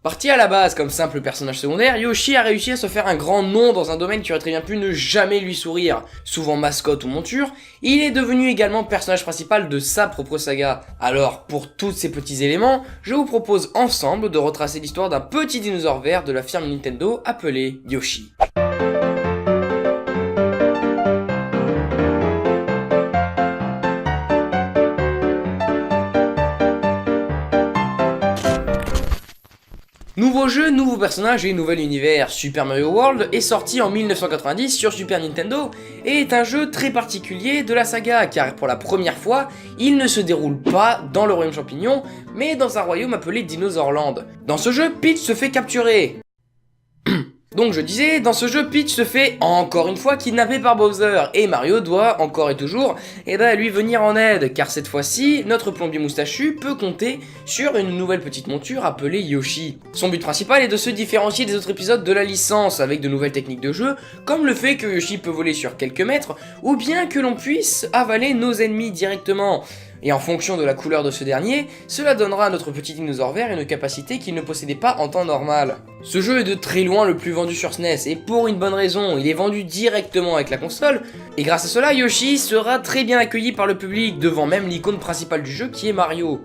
Parti à la base comme simple personnage secondaire, Yoshi a réussi à se faire un grand nom dans un domaine qui aurait très bien pu ne jamais lui sourire. Souvent mascotte ou monture, il est devenu également personnage principal de sa propre saga. Alors, pour tous ces petits éléments, je vous propose ensemble de retracer l'histoire d'un petit dinosaure vert de la firme Nintendo appelé Yoshi. Nouveau jeu, nouveau personnage et nouvel univers. Super Mario World est sorti en 1990 sur Super Nintendo et est un jeu très particulier de la saga car pour la première fois, il ne se déroule pas dans le royaume champignon mais dans un royaume appelé Dinosaur Land. Dans ce jeu, Peach se fait capturer. Donc je disais, dans ce jeu, Peach se fait encore une fois kidnapper par Bowser, et Mario doit encore et toujours lui venir en aide, car cette fois-ci, notre plombier moustachu peut compter sur une nouvelle petite monture appelée Yoshi. Son but principal est de se différencier des autres épisodes de la licence, avec de nouvelles techniques de jeu, comme le fait que Yoshi peut voler sur quelques mètres, ou bien que l'on puisse avaler nos ennemis directement. Et en fonction de la couleur de ce dernier, cela donnera à notre petit dinosaure vert une capacité qu'il ne possédait pas en temps normal. Ce jeu est de très loin le plus vendu sur SNES, et pour une bonne raison, il est vendu directement avec la console, et grâce à cela, Yoshi sera très bien accueilli par le public, devant même l'icône principale du jeu qui est Mario.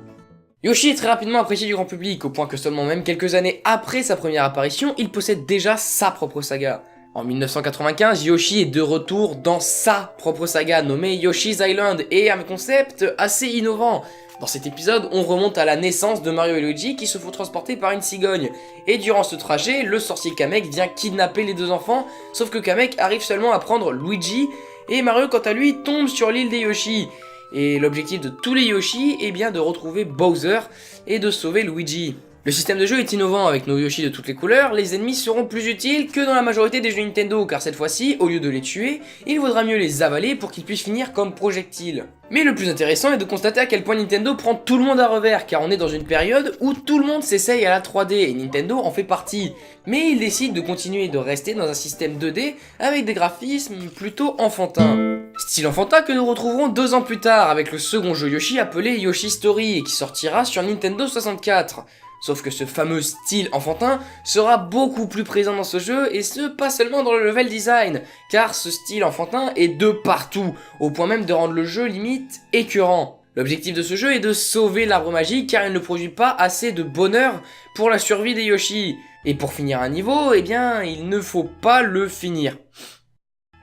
Yoshi est très rapidement apprécié du grand public, au point que seulement même quelques années après sa première apparition, il possède déjà sa propre saga. En 1995, Yoshi est de retour dans sa propre saga nommée Yoshi's Island et un concept assez innovant. Dans cet épisode, on remonte à la naissance de Mario et Luigi qui se font transporter par une cigogne. Et durant ce trajet, le sorcier Kamek vient kidnapper les deux enfants, sauf que Kamek arrive seulement à prendre Luigi et Mario quant à lui tombe sur l'île des Yoshi. Et l'objectif de tous les Yoshi est bien de retrouver Bowser et de sauver Luigi. Le système de jeu est innovant avec nos Yoshi de toutes les couleurs, les ennemis seront plus utiles que dans la majorité des jeux Nintendo car cette fois-ci, au lieu de les tuer, il vaudra mieux les avaler pour qu'ils puissent finir comme projectiles. Mais le plus intéressant est de constater à quel point Nintendo prend tout le monde à revers car on est dans une période où tout le monde s'essaye à la 3D et Nintendo en fait partie. Mais il décide de continuer de rester dans un système 2D avec des graphismes plutôt enfantins. Style enfantin que nous retrouverons 2 ans plus tard avec le second jeu Yoshi appelé Yoshi Story et qui sortira sur Nintendo 64. Sauf que ce fameux style enfantin sera beaucoup plus présent dans ce jeu, et ce pas seulement dans le level design, car ce style enfantin est de partout, au point même de rendre le jeu limite écœurant. L'objectif de ce jeu est de sauver l'arbre magique car il ne produit pas assez de bonheur pour la survie des Yoshi. Et pour finir un niveau, eh bien, il ne faut pas le finir.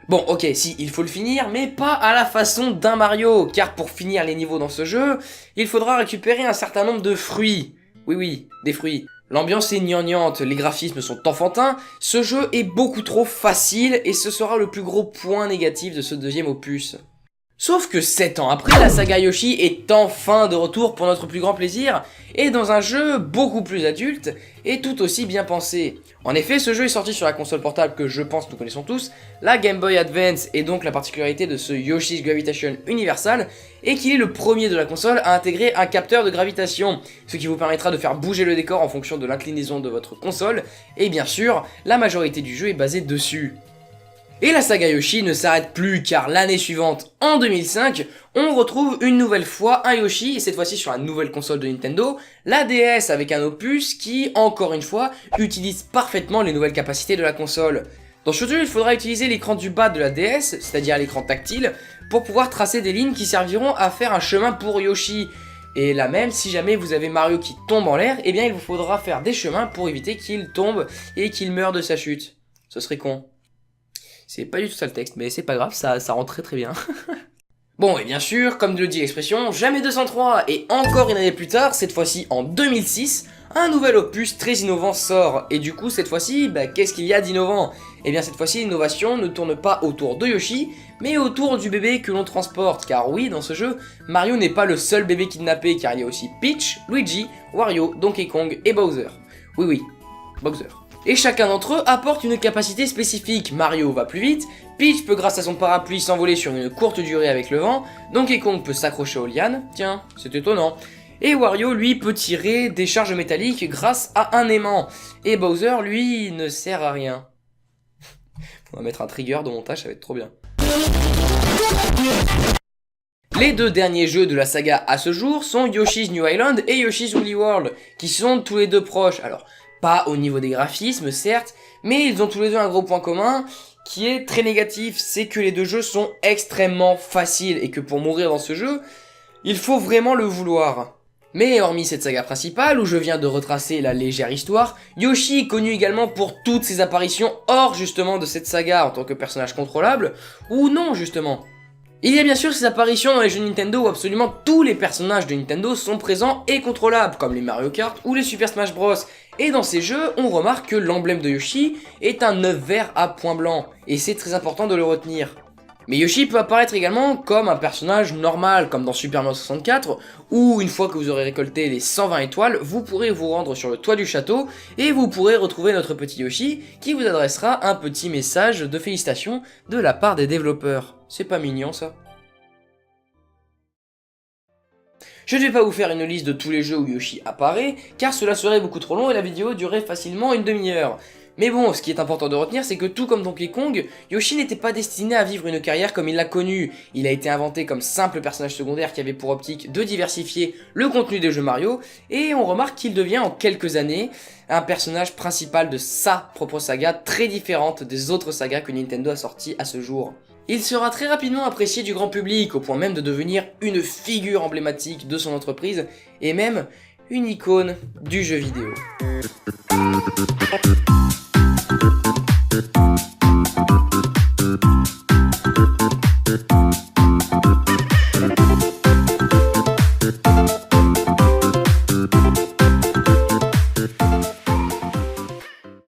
Bon, ok, si, il faut le finir, mais pas à la façon d'un Mario, car pour finir les niveaux dans ce jeu, il faudra récupérer un certain nombre de fruits. Oui, des fruits. L'ambiance est gnangnante, les graphismes sont enfantins, ce jeu est beaucoup trop facile et ce sera le plus gros point négatif de ce deuxième opus. Sauf que 7 ans après, la saga Yoshi est enfin de retour pour notre plus grand plaisir, et dans un jeu beaucoup plus adulte, et tout aussi bien pensé. En effet, ce jeu est sorti sur la console portable que je pense nous connaissons tous, la Game Boy Advance, et donc la particularité de ce Yoshi's Gravitation Universal, et qu'il est le premier de la console à intégrer un capteur de gravitation, ce qui vous permettra de faire bouger le décor en fonction de l'inclinaison de votre console, et bien sûr, la majorité du jeu est basée dessus. Et la saga Yoshi ne s'arrête plus car l'année suivante, en 2005, on retrouve une nouvelle fois un Yoshi, et cette fois-ci sur la nouvelle console de Nintendo, la DS avec un opus qui, encore une fois, utilise parfaitement les nouvelles capacités de la console. Dans ce jeu, il faudra utiliser l'écran du bas de la DS, c'est-à-dire l'écran tactile, pour pouvoir tracer des lignes qui serviront à faire un chemin pour Yoshi. Et là même, si jamais vous avez Mario qui tombe en l'air, eh bien il vous faudra faire des chemins pour éviter qu'il tombe et qu'il meure de sa chute. Ce serait con. C'est pas du tout ça le texte, mais c'est pas grave, ça rend très bien. Bon, et bien sûr, comme le dit l'expression, jamais 203, et encore une année plus tard, cette fois-ci en 2006, un nouvel opus très innovant sort. Et du coup, cette fois-ci, qu'est-ce qu'il y a d'innovant? Et bien cette fois-ci, l'innovation ne tourne pas autour de Yoshi, mais autour du bébé que l'on transporte. Car oui, dans ce jeu, Mario n'est pas le seul bébé kidnappé, car il y a aussi Peach, Luigi, Wario, Donkey Kong et Bowser. Oui, Bowser. Et chacun d'entre eux apporte une capacité spécifique. Mario va plus vite, Peach peut grâce à son parapluie s'envoler sur une courte durée avec le vent, Donkey Kong peut s'accrocher aux lianes, tiens, c'est étonnant, et Wario lui peut tirer des charges métalliques grâce à un aimant, et Bowser lui ne sert à rien. On va mettre un trigger de montage, ça va être trop bien. Les deux derniers jeux de la saga à ce jour sont Yoshi's New Island et Yoshi's Woolly World, qui sont tous les deux proches. Alors, Pas au niveau des graphismes, certes, mais ils ont tous les deux un gros point commun qui est très négatif, c'est que les deux jeux sont extrêmement faciles et que pour mourir dans ce jeu, il faut vraiment le vouloir. Mais hormis cette saga principale où je viens de retracer la légère histoire, Yoshi est connu également pour toutes ses apparitions hors justement de cette saga en tant que personnage contrôlable, ou non justement. Il y a bien sûr ces apparitions dans les jeux Nintendo où absolument tous les personnages de Nintendo sont présents et contrôlables, comme les Mario Kart ou les Super Smash Bros. Et dans ces jeux, on remarque que l'emblème de Yoshi est un œuf vert à point blanc, et c'est très important de le retenir. Mais Yoshi peut apparaître également comme un personnage normal, comme dans Super Mario 64, où une fois que vous aurez récolté les 120 étoiles, vous pourrez vous rendre sur le toit du château, et vous pourrez retrouver notre petit Yoshi, qui vous adressera un petit message de félicitations de la part des développeurs. C'est pas mignon ça? Je ne vais pas vous faire une liste de tous les jeux où Yoshi apparaît, car cela serait beaucoup trop long et la vidéo durerait facilement une demi-heure. Mais bon, ce qui est important de retenir, c'est que tout comme Donkey Kong, Yoshi n'était pas destiné à vivre une carrière comme il l'a connue. Il a été inventé comme simple personnage secondaire qui avait pour optique de diversifier le contenu des jeux Mario, et on remarque qu'il devient en quelques années un personnage principal de sa propre saga, très différente des autres sagas que Nintendo a sorties à ce jour. Il sera très rapidement apprécié du grand public, au point même de devenir une figure emblématique de son entreprise, et même une icône du jeu vidéo.